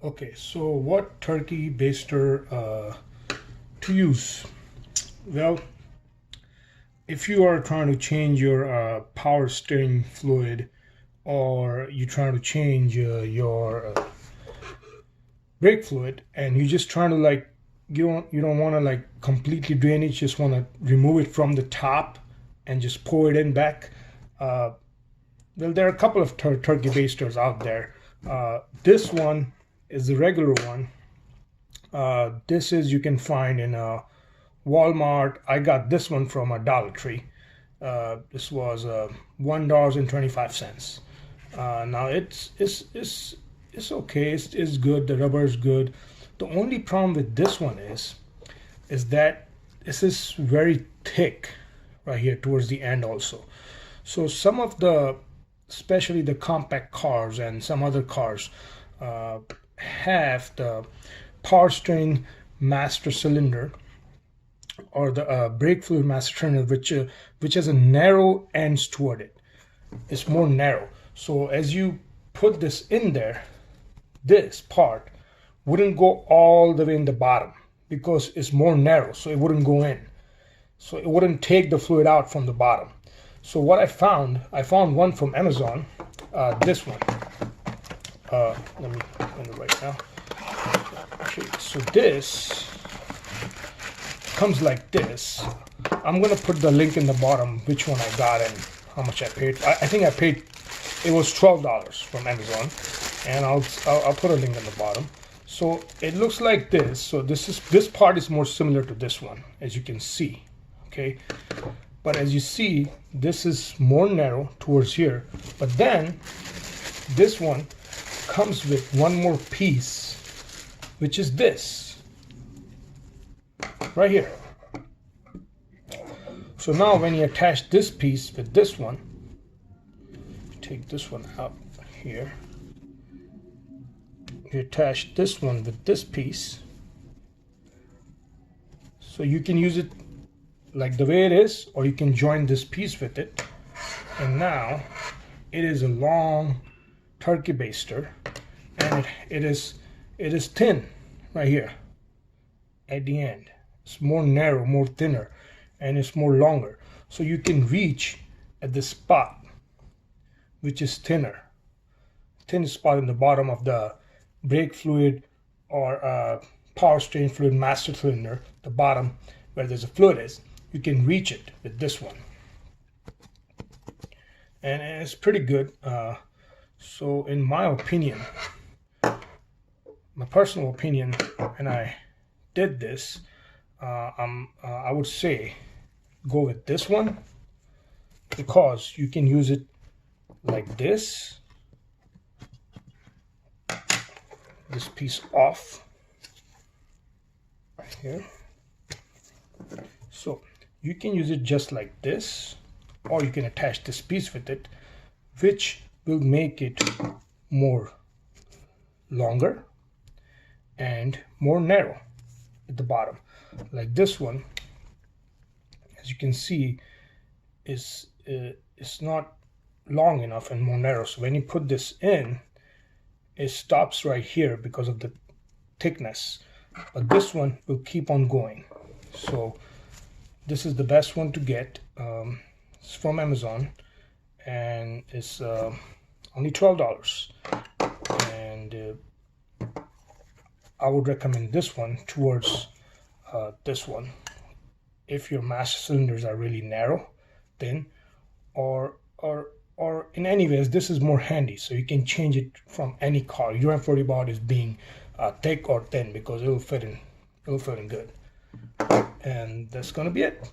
Okay, so what turkey baster to use? Well, if you are trying to change your power steering fluid, or you're trying to change your brake fluid, and you're just trying to like you don't want to like completely drain it, just want to remove it from the top and just pour it in back. Uh, well, there are a couple of turkey basters out there. This one is the regular one. This is you can find in a Walmart. I got this one from a Dollar Tree. This was $1.25. Now it's okay. It's good. The rubber is good. The only problem with this one is that this is very thick right here towards the end also. So some of the, especially the compact cars and some other cars, uh, have the power steering master cylinder or the brake fluid master cylinder, which has a narrow ends toward it. It's more narrow. So as you put this in there, this part wouldn't go all the way in the bottom because it's more narrow, so it wouldn't go in. So it wouldn't take the fluid out from the bottom. So what I found one from Amazon, this one. Let me find it right now. Okay, so this comes like this. I'm gonna put the link in the bottom which one I got and how much I paid. I think I paid, it was $12 from Amazon, and I'll put a link in the bottom. So it looks like this. So this part is more similar to this one, as you can see. Okay, but as you see, this is more narrow towards here. But then this one comes with one more piece, which is this right here. So now when you attach this piece with this one, take this one out here, you attach this one with this piece, so you can use it like the way it is, or you can join this piece with it, and now it is a long turkey baster, and it is thin right here at the end. It's more narrow, more thinner, and it's more longer, so you can reach at the spot which is thin spot in the bottom of the brake fluid or power steering fluid master cylinder, the bottom where there's a fluid is. You can reach it with this one, and it's pretty good. So in my opinion, my personal opinion, and I did this, I would say go with this one, because you can use it like this piece off right here. So you can use it just like this, or you can attach this piece with it, which will make it more longer and more narrow at the bottom. Like this one, as you can see, is not long enough and more narrow. So when you put this in, it stops right here because of the thickness, but this one will keep on going. So this is the best one to get. It's from Amazon, and it's only $12, and I would recommend this one towards this one if your master cylinders are really narrow, thin, or in any ways, this is more handy, so you can change it from any car. You don't have to worry about it being thick or thin, because it'll fit in good. And that's gonna be it.